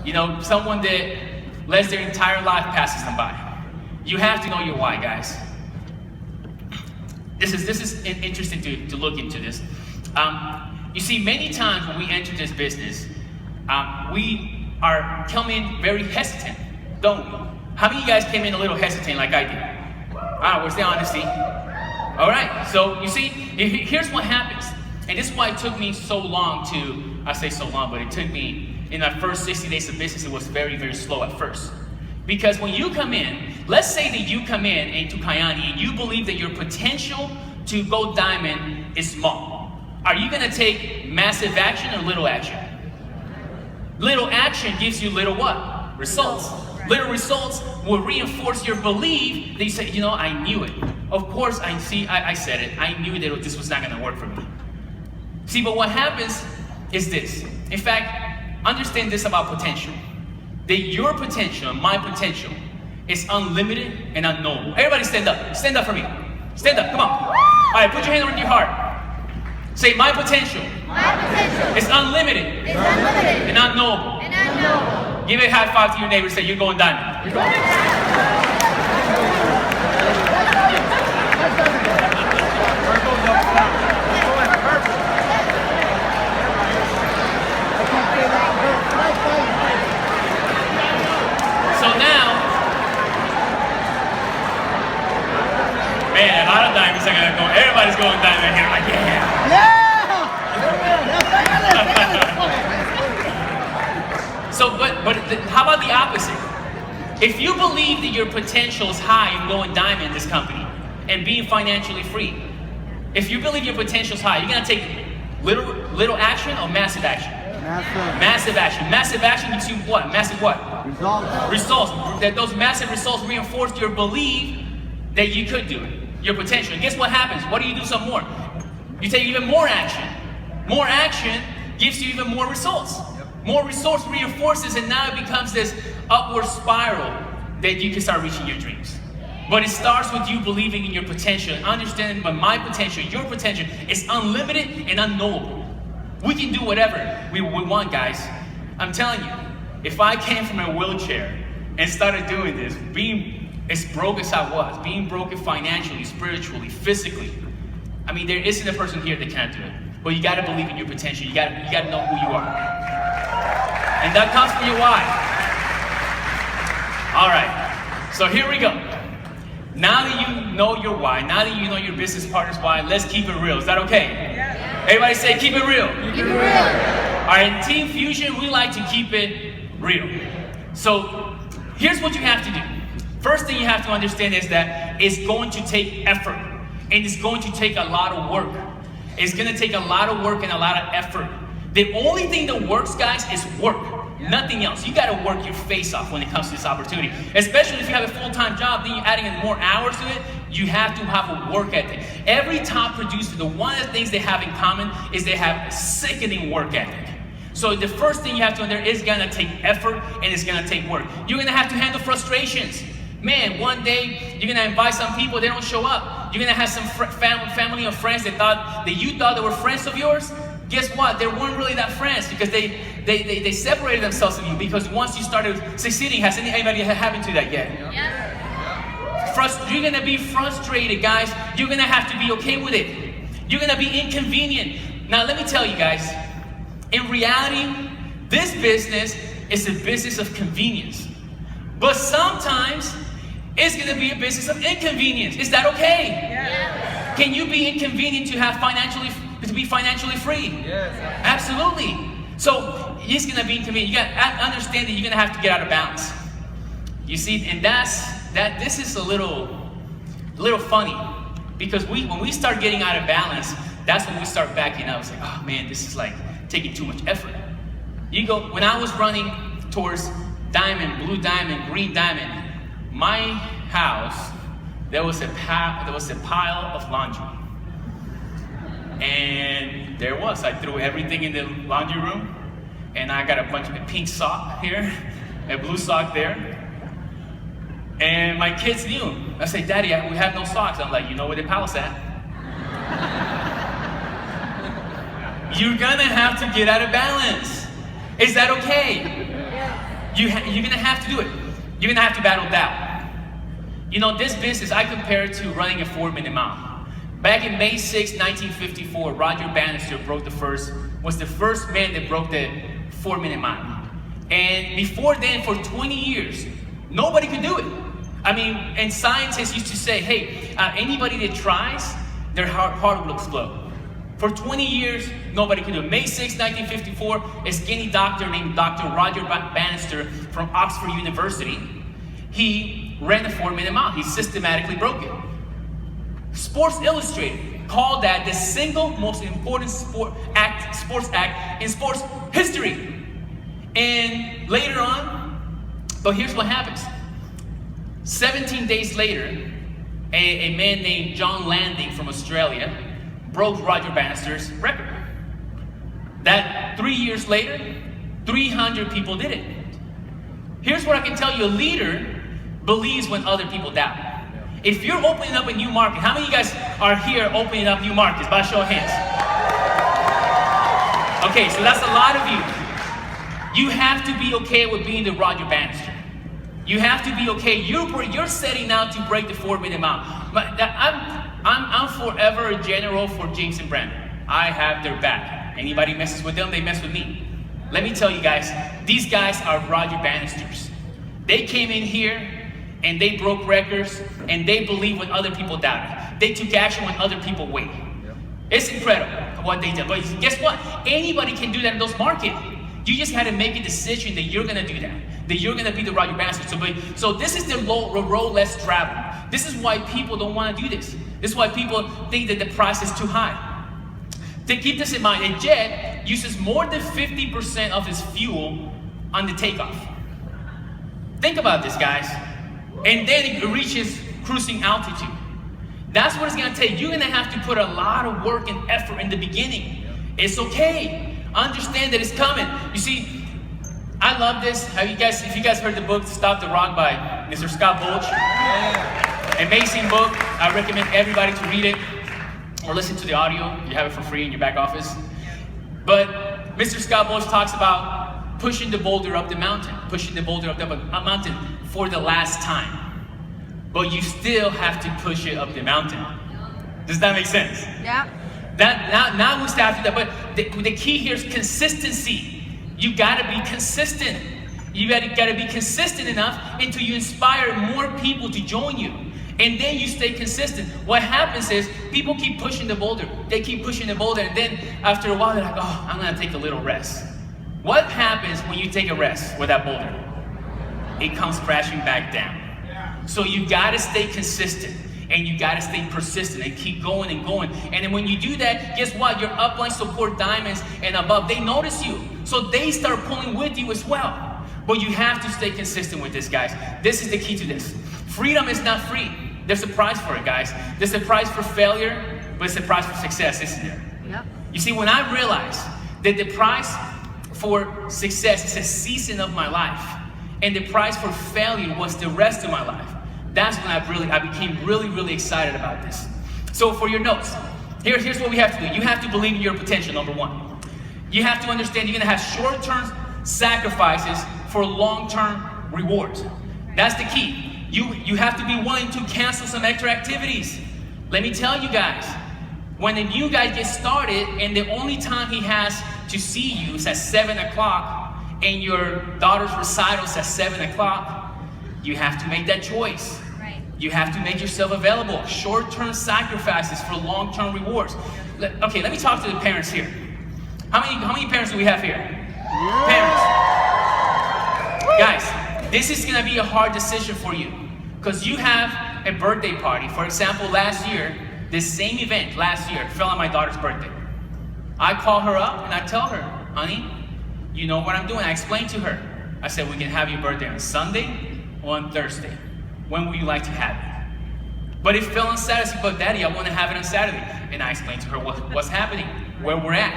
You know, someone that lets their entire life passes them by. You have to know your why, guys. This is interesting to look into this. You see, many times when we enter this business, we are coming very hesitant, don't we? How many of you guys came in a little hesitant like I did? Where's the honesty? All right, so you see, here's what happens. And this is why it took me so long I say so long, but it took me, in that first 60 days of business, it was very, very slow at first. Because when you come in, let's say that you come in into Kayani and you believe that your potential to go diamond is small. Are you gonna take massive action or little action? Little action gives you little what? Results. Little results will reinforce your belief that you say, you know, I knew it. Of course, I said it. I knew that this was not gonna work for me. See, but what happens is this. In fact, understand this about potential. That your potential, my potential, is unlimited and unknowable. Everybody stand up. Stand up for me. Stand up, come on. All right, put your hand on your heart. Say, my potential, is unlimited, and unknowable. Give a high five to your neighbor and say, you're going diamond. You're going So now, man, a lot of diamonds are gonna go. Everybody's going diamond here. Like, yeah. So, but how about the opposite? If you believe that your potential is high in going diamond in this company and being financially free, if you believe your potential is high, you're gonna take little action or massive action? Massive action. Massive action gives you what? Massive what? Results. That those massive results reinforce your belief that you could do it. Your potential. And guess what happens? What do you do some more? You take even more action. More action gives you even more results. More results reinforces, and now it becomes this upward spiral that you can start reaching your dreams. But it starts with you believing in your potential and understanding that my potential, your potential, is unlimited and unknowable. We can do whatever we want, guys. I'm telling you, if I came from a wheelchair and started doing this, being as broke as I was, being broken financially, spiritually, physically, I mean, there isn't a person here that can't do it. But you gotta believe in your potential. You gotta know who you are. And that comes from your why. All right, so here we go. Now that you know your why, now that you know your business partner's why, let's keep it real. Is that okay? Yeah. Everybody say, keep it real. Keep it real. All right, in Team Fusion, we like to keep it real. So here's what you have to do. First thing you have to understand is that it's going to take effort. And it's going to take a lot of work. It's gonna take a lot of work and a lot of effort. The only thing that works, guys, is work. Nothing else. You gotta work your face off when it comes to this opportunity. Especially if you have a full-time job, then you're adding in more hours to it, you have to have a work ethic. Every top producer, one of the things they have in common is they have a sickening work ethic. So the first thing you have to understand is gonna take effort and it's gonna take work. You're gonna have to handle frustrations. Man, one day you're gonna invite some people, they don't show up. You're gonna have some family or friends that you thought they were friends of yours. Guess what? They weren't really that friends because they separated themselves from you because once you started succeeding, has anybody happened to that yet? You're gonna be frustrated, guys. You're gonna have to be okay with it. You're gonna be inconvenient. Now let me tell you guys, in reality, this business is a business of convenience. But sometimes, it's gonna be a business of inconvenience. Is that okay? Yes. Can you be inconvenient to be financially free? Yes. Absolutely. So it's gonna be inconvenient. You gotta understand that you're gonna have to get out of balance. You see, and this is a little funny because when we start getting out of balance, that's when we start backing up. It's like, oh man, this is like taking too much effort. When I was running towards diamond, blue diamond, green diamond, my house, there was a pile of laundry. And I threw everything in the laundry room, and I got a bunch of a pink sock here, a blue sock there. And my kids knew. I said, Daddy, we have no socks. I'm like, you know where the palace at? You're gonna have to get out of balance. Is that okay? You're gonna have to do it. You're gonna have to battle doubt. You know, this business, I compare it to running a 4-minute mile. Back in May 6, 1954, Roger Bannister was the first man that broke the 4-minute mile. And before then, for 20 years, nobody could do it. I mean, and scientists used to say, hey, anybody that tries, their heart will explode. For 20 years, nobody could do it. May 6, 1954, a skinny doctor named Dr. Roger Bannister from Oxford University, he ran a 4-minute mile. He systematically broke it. Sports Illustrated called that the single most important sports act in sports history. And later on, but here's what happens. 17 days later, a man named John Landing from Australia broke Roger Bannister's record. That 3 years later, 300 people did it. Here's what I can tell you, a leader believes when other people doubt. If you're opening up a new market, how many of you guys are here opening up new markets? By a show of hands. Okay, so that's a lot of you. You have to be okay with being the Roger Bannister. You have to be okay. You're setting out to break the 4-minute mile. But I'm forever a general for James and Brandon. I have their back. Anybody messes with them, they mess with me. Let me tell you guys, these guys are Roger Bannisters. They came in here and they broke records, and they believe when other people doubted. They took action when other people waited. It's incredible what they did. But guess what? Anybody can do that in those markets. You just had to make a decision that you're gonna do that you're gonna be the Roger Bannister. So this is the road less traveled. This is why people don't want to do this. This is why people think that the price is too high. To keep this in mind, a jet uses more than 50% of its fuel on the takeoff. Think about this, guys. And then it reaches cruising altitude. That's what it's gonna take. You're gonna have to put a lot of work and effort in the beginning. It's okay. Understand that it's coming. You see, I love this. If you guys heard the book Stop the Rock by Mr. Scott Bolch? Amazing book. I recommend everybody to read it or listen to the audio. You have it for free in your back office. But Mr. Scott Bolch talks about pushing the boulder up the mountain, for the last time. But you still have to push it up the mountain. Does that make sense? Yeah. Now we start to that, but the key here is consistency. You gotta be consistent. You gotta be consistent enough until you inspire more people to join you. And then you stay consistent. What happens is people keep pushing the boulder. They keep pushing the boulder, and then after a while they're like, oh, I'm gonna take a little rest. What happens when you take a rest with that boulder? It comes crashing back down. So you gotta stay consistent, and you gotta stay persistent and keep going and going. And then when you do that, guess what? Your upline support diamonds and above, they notice you. So they start pulling with you as well. But you have to stay consistent with this, guys. This is the key to this. Freedom is not free. There's a price for it, guys. There's a price for failure, but it's a price for success, isn't there? Yep. You see, when I realized that the price for success is a season of my life, and the price for failure was the rest of my life, that's when I became really, really excited about this. So for your notes, here's what we have to do. You have to believe in your potential, number one. You have to understand you're gonna have short-term sacrifices for long-term rewards. That's the key. You have to be willing to cancel some extra activities. Let me tell you guys, when a new guy gets started and the only time he has to see you is at 7 o'clock and your daughter's recital is at 7 o'clock, you have to make that choice. Right. You have to make yourself available. Short-term sacrifices for long-term rewards. Okay, let me talk to the parents here. How many parents do we have here? Yeah. Parents. Guys, this is gonna be a hard decision for you because you have a birthday party. For example, last year, this same event last year fell on my daughter's birthday. I call her up and I tell her, honey, you know what I'm doing? I explained to her. I said, we can have your birthday on Sunday or on Thursday. When would you like to have it? But it fell on Saturday. She said, but Daddy, I want to have it on Saturday. And I explained to her what's happening, where we're at.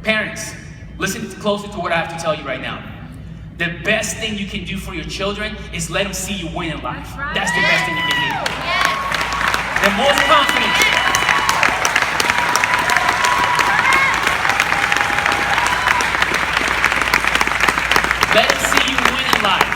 Parents, listen closely to what I have to tell you right now. The best thing you can do for your children is let them see you win in life. That's the best thing you can do. The most confident. Let them see you win in life.